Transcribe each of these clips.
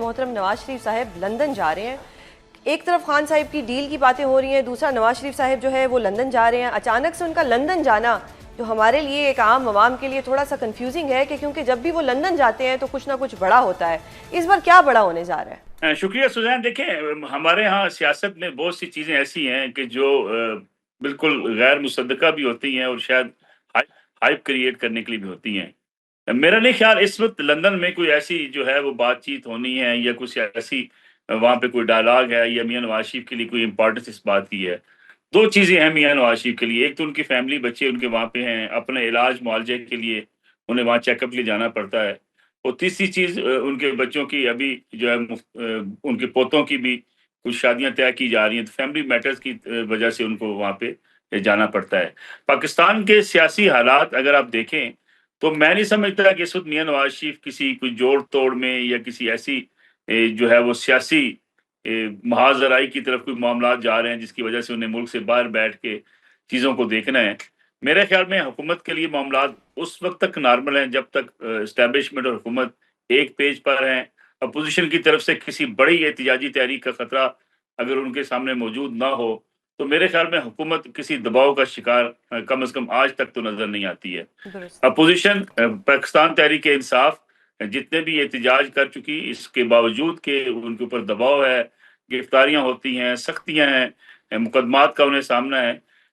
محترم نواز شریف صاحب لندن جا رہے ہیں. ایک طرف خان صاحب کی ڈیل کی باتیں ہو رہی ہیں, دوسرا نواز شریف صاحب جو ہے وہ لندن جا رہے ہیں. اچانک سے ان کا لندن جانا جو ہمارے لیے ایک عام عوام کے لیے تھوڑا سا کنفیوزنگ ہے کہ کیونکہ جب بھی وہ لندن جاتے ہیں تو کچھ نہ کچھ بڑا ہوتا ہے. اس بار کیا بڑا ہونے جا رہا ہے؟ شکریہ سوزین. دیکھیں, ہمارے ہاں سیاست میں بہت سی چیزیں ایسی ہیں کہ جو بالکل غیر مصدقہ بھی ہوتی ہیں اور شاید ہائپ کریٹ کرنے کے لیے بھی ہوتی ہیں. میرا نہیں خیال اس وقت لندن میں کوئی ایسی جو ہے وہ بات چیت ہونی ہے یا کچھ ایسی وہاں پہ کوئی ڈائلاگ ہے یا میاں نواز شریف کے لیے کوئی امپورٹنس اس بات کی ہے. دو چیزیں ہیں میاں نواز شریف کے لیے. ایک تو ان کی فیملی, بچے ان کے وہاں پہ ہیں, اپنے علاج معالجے کے لیے انہیں وہاں چیک اپ کے لیے جانا پڑتا ہے. اور تیسری چیز ان کے بچوں کی ابھی جو ہے ان کے پوتوں کی بھی کچھ شادیاں طے کی جا رہی ہیں, تو فیملی میٹرز کی وجہ سے ان کو وہاں پہ جانا پڑتا ہے. پاکستان کے سیاسی حالات اگر آپ دیکھیں تو میں نہیں سمجھتا کہ اس وقت میاں نواز شریف کسی کوئی جوڑ توڑ میں یا کسی ایسی جو ہے وہ سیاسی محاذ زرائی کی طرف کوئی معاملات جا رہے ہیں جس کی وجہ سے انہیں ملک سے باہر بیٹھ کے چیزوں کو دیکھنا ہے. میرے خیال میں حکومت کے لیے معاملات اس وقت تک نارمل ہیں جب تک اسٹیبلشمنٹ اور حکومت ایک پیج پر ہیں. اپوزیشن کی طرف سے کسی بڑی احتجاجی تحریک کا خطرہ اگر ان کے سامنے موجود نہ ہو تو میرے خیال میں حکومت کسی دباؤ کا شکار کم از کم آج تک تو نظر نہیں آتی ہے. درست. اپوزیشن پاکستان تحریک انصاف جتنے بھی احتجاج کر چکی, اس کے باوجود کہ ان کے اوپر دباؤ ہے, گرفتاریاں ہوتی ہیں, سختیاں ہیں, مقدمات کا انہیں سامنا ہے,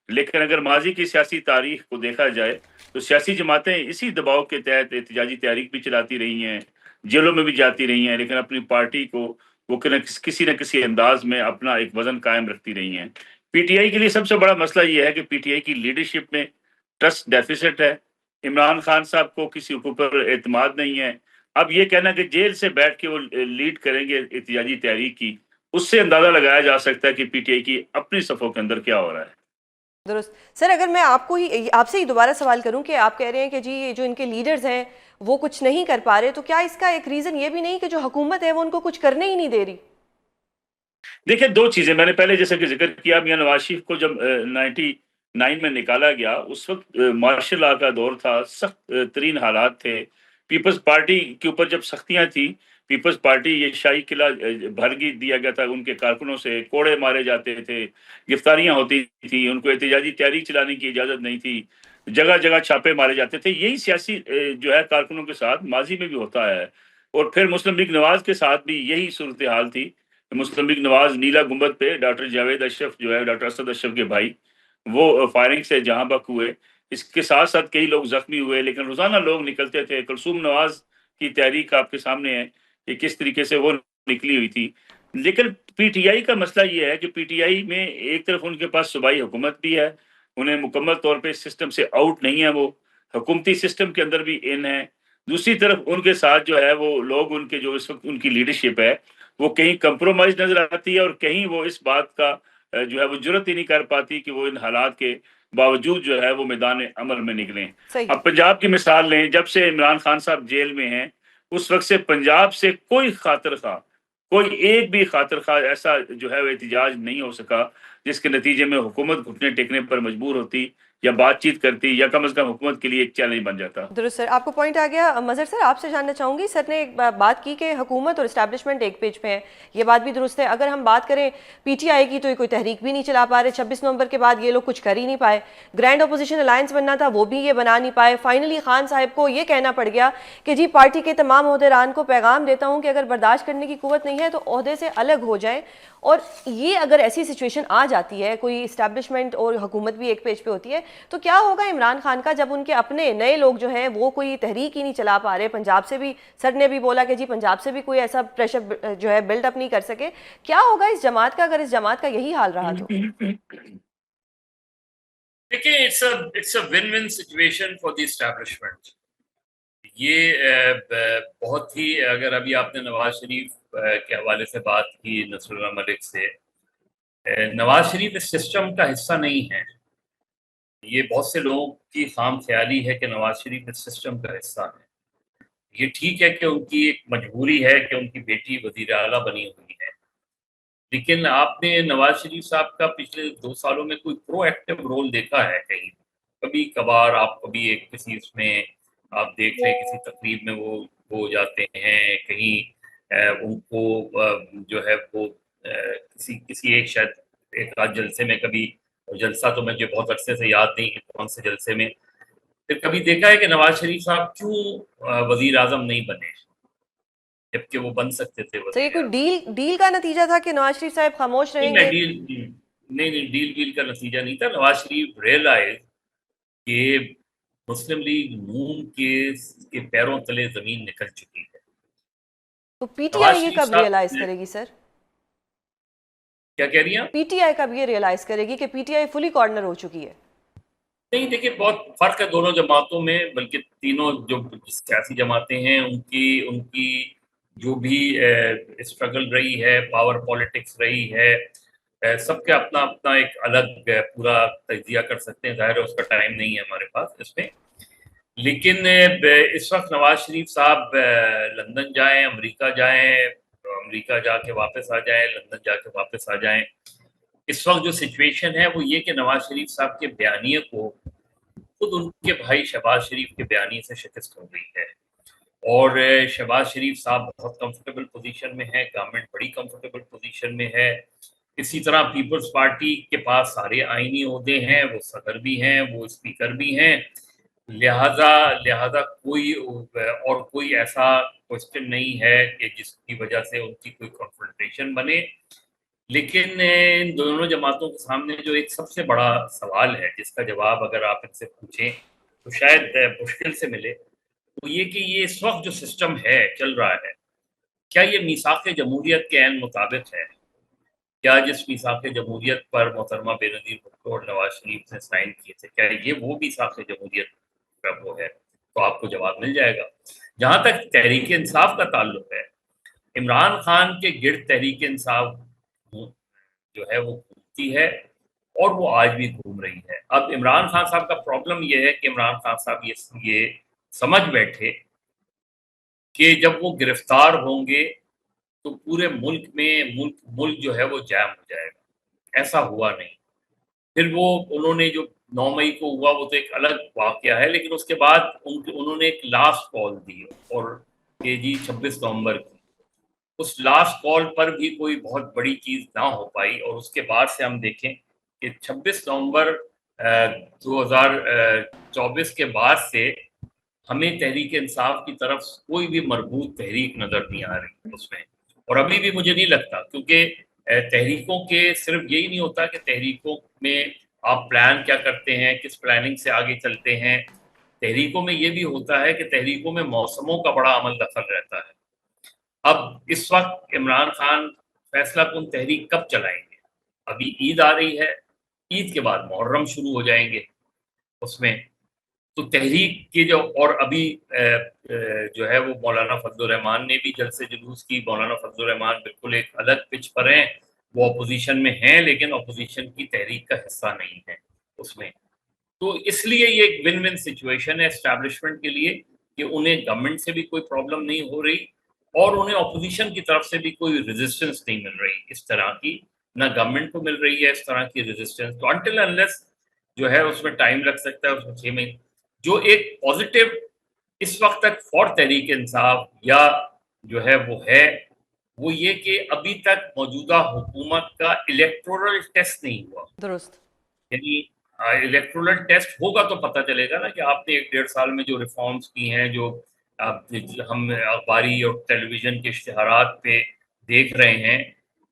لیکن اگر ماضی کی سیاسی تاریخ کو دیکھا جائے تو سیاسی جماعتیں اسی دباؤ کے تحت احتجاجی تحریک بھی چلاتی رہی ہیں, جیلوں میں بھی جاتی رہی ہیں, لیکن اپنی پارٹی کو وہ کسی نہ کسی انداز میں اپنا ایک وزن قائم رکھتی رہی ہیں. پی ٹی آئی کے لیے سب سے بڑا مسئلہ یہ ہے کہ پی ٹی آئی کی لیڈرشپ میں ٹرسٹ ڈیفیسٹ ہے. عمران خان صاحب کو کسی پر اعتماد نہیں ہے. اب یہ کہنا کہ جیل سے بیٹھ کے وہ لیڈ کریں گے احتجاجی تحریک کی, اس سے اندازہ لگایا جا سکتا ہے کہ پی ٹی آئی کی اپنی صفوں کے اندر کیا ہو رہا ہے. درست. سر, اگر میں آپ سے ہی دوبارہ سوال کروں کہ آپ کہہ رہے ہیں کہ جی یہ جو ان کے لیڈرز ہیں وہ کچھ نہیں کر پا رہے, تو کیا اس کا ایک ریزن یہ بھی نہیں کہ جو حکومت ہے وہ ان کو کچھ کرنے ہی نہیں دے رہی؟ دیکھیں, دو چیزیں میں نے پہلے جیسے کہ ذکر کیا, میاں نواز شریف کو جب 99 میں نکالا گیا اس وقت مارشل لا کا دور تھا, سخت ترین حالات تھے. پیپلز پارٹی کے اوپر جب سختیاں تھیں, پیپلز پارٹی یہ شاہی قلعہ بھر دیا گیا تھا ان کے کارکنوں سے, کوڑے مارے جاتے تھے, گرفتاریاں ہوتی تھیں, ان کو احتجاجی تحریک چلانے کی اجازت نہیں تھی, جگہ جگہ چھاپے مارے جاتے تھے. یہی سیاسی جو ہے کارکنوں کے ساتھ ماضی میں بھی ہوتا ہے, اور پھر مسلم لیگ نواز کے ساتھ بھی یہی صورتحال تھی. مسلم لیگ نواز نیلا گنبد پہ ڈاکٹر جاوید اشرف جو ہے ڈاکٹر اسد اشرف کے بھائی, وہ فائرنگ سے جہاں بک ہوئے. اس کے ساتھ ساتھ کئی لوگ زخمی ہوئے, لیکن روزانہ لوگ نکلتے تھے. کلثوم نواز کی تحریک آپ کے سامنے ہے کہ کس طریقے سے وہ نکلی ہوئی تھی. لیکن پی ٹی آئی کا مسئلہ یہ ہے کہ پی ٹی آئی میں ایک طرف ان کے پاس صوبائی حکومت بھی ہے, انہیں مکمل طور پہ سسٹم سے آؤٹ نہیں ہے, وہ حکومتی سسٹم کے اندر بھی ان ہے. دوسری طرف ان کے ساتھ جو ہے وہ لوگ ان کے جو اس وقت ان کی لیڈرشپ ہے وہ کہیں کمپرومائز نظر آتی ہے, اور کہیں وہ اس بات کا جو ہے وہ جرت ہی نہیں کر پاتی کہ وہ ان حالات کے باوجود جو ہے وہ میدان عمل میں نکلیں. صحیح. اب پنجاب کی مثال لیں, جب سے عمران خان صاحب جیل میں ہیں اس وقت سے پنجاب سے کوئی خاطر خواہ, کوئی ایک بھی خاطر خواہ ایسا جو ہے وہ احتجاج نہیں ہو سکا جس کے نتیجے میں حکومت گھٹنے ٹیکنے پر مجبور ہوتی یا بات چیت کرتی یا کم از کم حکومت کے لیے ایک چیلنج بن جاتا. درست سر, آپ کو پوائنٹ آ گیا. مظہر سر, آپ سے جاننا چاہوں گی, سر نے ایک بات کی کہ حکومت اور اسٹیبلشمنٹ ایک پیج پہ ہے, یہ بات بھی درست ہے. اگر ہم بات کریں پی ٹی آئی کی تو یہ کوئی تحریک بھی نہیں چلا پا رہے, 26 نومبر کے بعد یہ لوگ کچھ کر ہی نہیں پائے. گرینڈ اپوزیشن الائنس بننا تھا وہ بھی یہ بنا نہیں پائے. فائنلی خان صاحب کو یہ کہنا پڑ گیا کہ جی پارٹی کے تمام عہدیداران کو پیغام دیتا ہوں کہ اگر برداشت کرنے کی قوت نہیں ہے تو عہدے سے الگ ہو جائیں. اور یہ اگر ایسی سچویشن آ جاتی ہے, کوئی اسٹیبلشمنٹ اور حکومت بھی ایک پیج پہ ہوتی ہے, تو کیا ہوگا عمران خان کا جب ان کے اپنے نئے لوگ جو ہیں وہ کوئی تحریک ہی نہیں چلا پا رہے؟ پنجاب سے بھی سر نے بھی بولا کہ جی پنجاب سے بھی کوئی ایسا پریشر جو ہے بلڈ اپ نہیں کر سکے. کیا ہوگا اس جماعت کا اگر اس جماعت کا یہی حال رہا تو؟ دیکھیں, it's a one one situation for the establishment. یہ بہت ہی, اگر ابھی آپ نے نواز شریف کے حوالے سے بات کی نصر اللہ ملک سے, نواز شریف اس سسٹم کا حصہ نہیں ہے. یہ بہت سے لوگوں کی خام خیالی ہے کہ نواز شریف اس سسٹم کا حصہ ہے. یہ ٹھیک ہے کہ ان کی ایک مجبوری ہے کہ ان کی بیٹی وزیر اعلیٰ بنی ہوئی ہے, لیکن آپ نے نواز شریف صاحب کا پچھلے 2 سالوں میں کوئی پرو ایکٹیو رول دیکھا ہے کہیں؟ کبھی کبھار آپ کبھی ایک کسی اس میں آپ دیکھ لیں کسی تقریب میں وہ ہو جاتے ہیں, کہیں ان کو جو ہے وہ کسی ایک شاید ایک آدھ جلسے میں کبھی، جلسہ تو مجھے بہت عرصے سے یاد نہیں کہ کون سے جلسے میں، پھر کبھی دیکھا ہے کہ نواز شریف صاحب کیوں وزیر اعظم نہیں بنے جبکہ وہ بن سکتے تھے سر یہ وزیر کوئی اعظم؟ ڈیل کا نتیجہ تھا کہ نواز شریف صاحب خاموش نہیں رہیں میں گے؟ ڈیل نہیں ڈیل ویل کا نتیجہ نہیں تھا. نواز شریف ریئلائز کہ مسلم لیگ نون کے پیروں تلے زمین نکل چکی ہے. تو پی ٹی نواز آئی یہ شریف کب صاحب ریئلائز نے کرے گی سر؟ کیا کہہ رہی ہیں؟ پی ٹی آئی کب یہ ریئلائز کرے گی کہ P T I fully corner ہو چکی ہے؟ نہیں دیکھیے بہت فرق ہے دونوں جماعتوں میں، بلکہ تینوں جو سیاسی جماعتیں ہیں ان کی جو بھی اسٹرگل رہی ہے، پاور پالیٹکس رہی ہے، سب کا اپنا اپنا ایک الگ پورا تجزیہ کر سکتے ہیں. ظاہر ہے اس کا ٹائم نہیں ہے ہمارے پاس اس میں. لیکن اس وقت نواز شریف صاحب لندن جائیں، امریکہ جائیں، امریکہ جا کے واپس آ جائیں، لندن جا کے واپس آ جائیں، اس وقت جو سچویشن ہے وہ یہ کہ نواز شریف صاحب کے بیانیے کو خود ان کے بھائی شہباز شریف کے بیانیے سے شکست ہو گئی ہے. اور شہباز شریف صاحب بہت کمفرٹیبل پوزیشن میں ہے، گورنمنٹ بڑی کمفرٹیبل پوزیشن میں ہے. اسی طرح پیپلز پارٹی کے پاس سارے آئینی عہدے ہیں، وہ صدر بھی ہیں، وہ اسپیکر بھی ہیں. لہذا کوئی ایسا کوشچن نہیں ہے کہ جس کی وجہ سے ان کی کوئی کنفرنٹیشن بنے. لیکن ان دونوں جماعتوں کے سامنے جو ایک سب سے بڑا سوال ہے جس کا جواب اگر آپ ان سے پوچھیں تو شاید مشکل سے ملے، وہ یہ کہ یہ اس وقت جو سسٹم ہے چل رہا ہے، کیا یہ میثاق جمہوریت کے عین مطابق ہے؟ کیا جس میثاق جمہوریت پر محترمہ بینظیر بھٹو اور نواز شریف نے سائن کیے تھے، کیا یہ وہ میثاق جمہوریت کا وہ ہے؟ تو آپ کو جواب مل جائے گا. جہاں تک تحریک انصاف کا تعلق ہے، عمران خان کے گرد تحریک انصاف جو ہے وہ گھومتی ہے اور وہ آج بھی گھوم رہی ہے. اب عمران خان صاحب کا پرابلم یہ ہے کہ عمران خان صاحب یہ سمجھ بیٹھے کہ جب وہ گرفتار ہوں گے تو پورے ملک میں ملک جو ہے وہ جام ہو جائے گا. ایسا ہوا نہیں. پھر وہ انہوں نے جو 9 مئی کو ہوا وہ تو ایک الگ واقعہ ہے، لیکن اس کے بعد انہوں نے ایک لاسٹ کال دی اور کہ جی 26 نومبر کی، اس لاسٹ کال پر بھی کوئی بہت بڑی چیز نہ ہو پائی. اور اس کے بعد سے ہم دیکھیں کہ 26 نومبر 2024 کے بعد سے ہمیں تحریک انصاف کی طرف کوئی بھی مربوط تحریک نظر نہیں آ رہی اس میں. اور ابھی بھی مجھے نہیں لگتا، کیونکہ تحریکوں کے صرف یہی نہیں ہوتا کہ تحریکوں میں آپ پلان کیا کرتے ہیں، کس پلاننگ سے آگے چلتے ہیں. تحریکوں میں یہ بھی ہوتا ہے کہ تحریکوں میں موسموں کا بڑا عمل دخل رہتا ہے. اب اس وقت عمران خان فیصلہ کن تحریک کب چلائیں گے؟ ابھی عید آ رہی ہے، عید کے بعد محرم شروع ہو جائیں گے اس میں. تو تحریک کے جو اور ابھی جو ہے وہ مولانا فضل الرحمان نے بھی جلسے جلوس کی. مولانا فضل الرحمان بالکل ایک الگ پچ پر ہیں، وہ اپوزیشن میں ہیں لیکن اپوزیشن کی تحریک کا حصہ نہیں ہے اس میں. تو اس لیے یہ ایک ون ون سچویشن ہے اسٹیبلشمنٹ کے لیے کہ انہیں گورنمنٹ سے بھی کوئی پرابلم نہیں ہو رہی اور انہیں اپوزیشن کی طرف سے بھی کوئی ریزسٹنس نہیں مل رہی اس طرح کی. نہ گورنمنٹ کو مل رہی ہے اس طرح کی ریزسٹنس. تو انٹل انلیس جو ہے اس میں ٹائم لگ سکتا ہے، اس میں 6 مہینے. جو ایک پازیٹیو اس وقت تک فور تحریک انصاف یا جو ہے وہ یہ کہ ابھی تک موجودہ حکومت کا الیکٹورل ٹیسٹ نہیں ہوا. درست. یعنی الیکٹورل ٹیسٹ ہوگا تو پتہ چلے گا نا کہ آپ نے 1.5 سال میں جو ریفارمز کی ہیں، جو ہم اخباری اور ٹیلی ویژن کے اشتہارات پہ دیکھ رہے ہیں،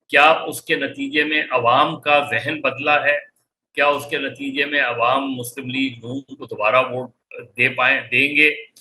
کیا اس کے نتیجے میں عوام کا ذہن بدلا ہے؟ کیا اس کے نتیجے میں عوام مسلم لیگ نون کو دوبارہ ووٹ دیں گے؟